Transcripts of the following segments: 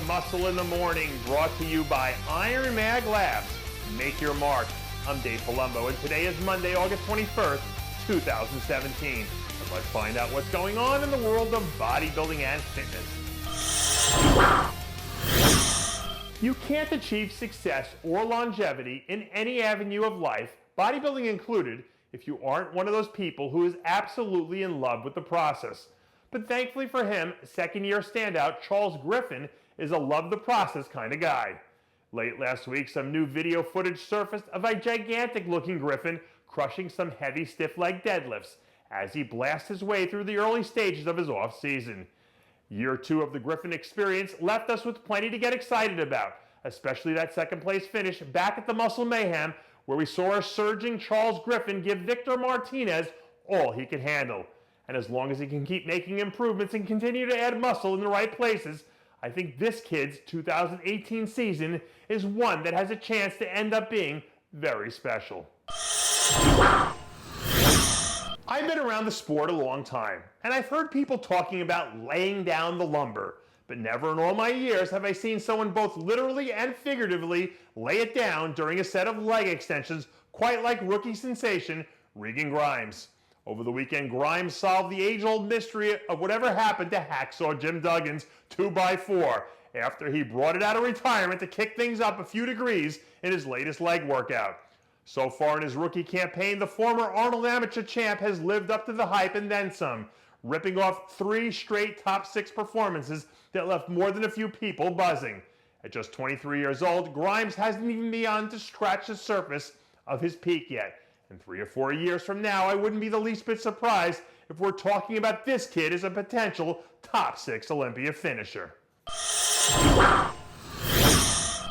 Muscle in the Morning, brought to you by Iron Mag Labs. Make your mark. I'm Dave Palumbo, and today is Monday, August 21st, 2017. And let's find out what's going on in the world of bodybuilding and fitness. You can't achieve success or longevity in any avenue of life, bodybuilding included, if you aren't one of those people who is absolutely in love with the process. But thankfully for him, second-year standout Charles Griffen is a love the process kind of guy. Late last week, some new video footage surfaced of a gigantic-looking Griffen crushing some heavy stiff leg deadlifts as he blasts his way through the early stages of his off-season. Year two of the Griffen experience left us with plenty to get excited about, especially that second-place finish back at the Muscle Mayhem, where we saw a surging Charles Griffen give Victor Martinez all he could handle. And as long as he can keep making improvements and continue to add muscle in the right places, I think this kid's 2018 season is one that has a chance to end up being very special. I've been around the sport a long time, and I've heard people talking about laying down the lumber, but never in all my years have I seen someone both literally and figuratively lay it down during a set of leg extensions quite like rookie sensation Regan Grimes. Over the weekend, Grimes solved the age-old mystery of whatever happened to Hacksaw Jim Duggan's 2x4 after he brought it out of retirement to kick things up a few degrees in his latest leg workout. So far in his rookie campaign, the former Arnold Amateur champ has lived up to the hype and then some, ripping off 3 straight top 6 performances that left more than a few people buzzing. At just 23 years old, Grimes hasn't even begun to scratch the surface of his peak yet. And 3 or 4 years from now, I wouldn't be the least bit surprised if we're talking about this kid as a potential top 6 Olympia finisher.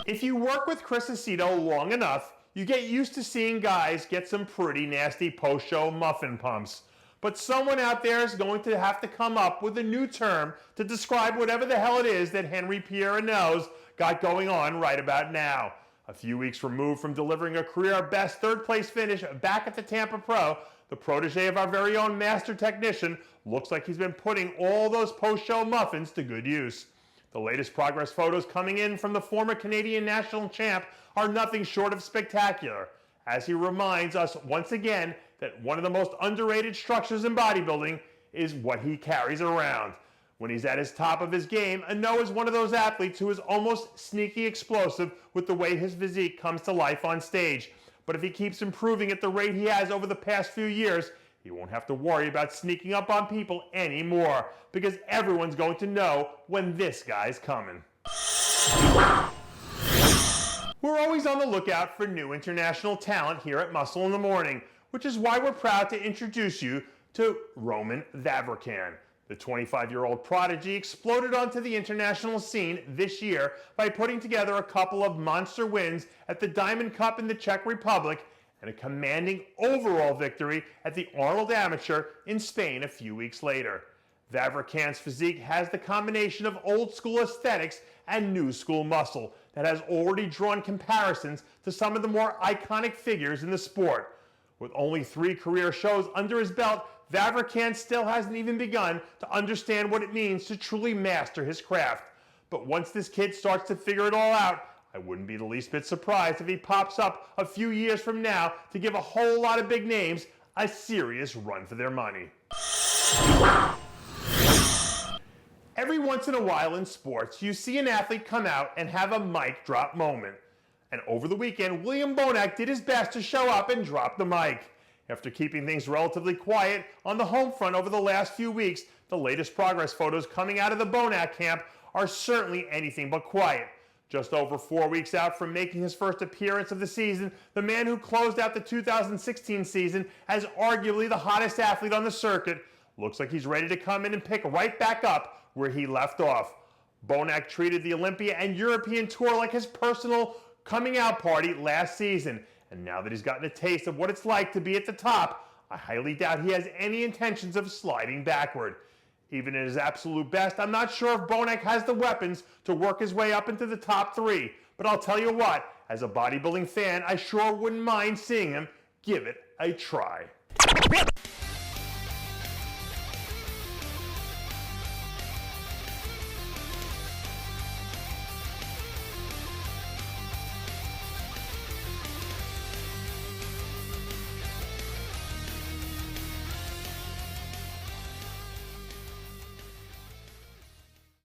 If you work with Chris Aceto long enough, you get used to seeing guys get some pretty nasty post-show muffin pumps. But someone out there is going to have to come up with a new term to describe whatever the hell it is that Henry Pierre knows got going on right about now. A few weeks removed from delivering a career-best third-place finish back at the Tampa Pro, the protege of our very own master technician looks like he's been putting all those post-show muffins to good use. The latest progress photos coming in from the former Canadian national champ are nothing short of spectacular, as he reminds us once again that one of the most underrated structures in bodybuilding is what he carries around. When he's at his top of his game, Ano is one of those athletes who is almost sneaky explosive with the way his physique comes to life on stage. But if he keeps improving at the rate he has over the past few years, he won't have to worry about sneaking up on people anymore, because everyone's going to know when this guy's coming. We're always on the lookout for new international talent here at Muscle in the Morning, which is why we're proud to introduce you to Roman Vavrikyan. The 25-year-old prodigy exploded onto the international scene this year by putting together a couple of monster wins at the Diamond Cup in the Czech Republic and a commanding overall victory at the Arnold Amateur in Spain a few weeks later. Vavrikyan's physique has the combination of old-school aesthetics and new-school muscle that has already drawn comparisons to some of the more iconic figures in the sport. With only 3 career shows under his belt, Vavrikyan still hasn't even begun to understand what it means to truly master his craft. But once this kid starts to figure it all out, I wouldn't be the least bit surprised if he pops up a few years from now to give a whole lot of big names a serious run for their money. Every once in a while in sports, you see an athlete come out and have a mic drop moment. And over the weekend, William Bonac did his best to show up and drop the mic. After keeping things relatively quiet on the home front over the last few weeks, the latest progress photos coming out of the Bonac camp are certainly anything but quiet. Just over 4 weeks out from making his first appearance of the season, the man who closed out the 2016 season as arguably the hottest athlete on the circuit looks like he's ready to come in and pick right back up where he left off. Bonac treated the Olympia and European tour like his personal coming out party last season. And now that he's gotten a taste of what it's like to be at the top, I highly doubt he has any intentions of sliding backward. Even at his absolute best, I'm not sure if Bonac has the weapons to work his way up into the top 3. But I'll tell you what, as a bodybuilding fan, I sure wouldn't mind seeing him give it a try.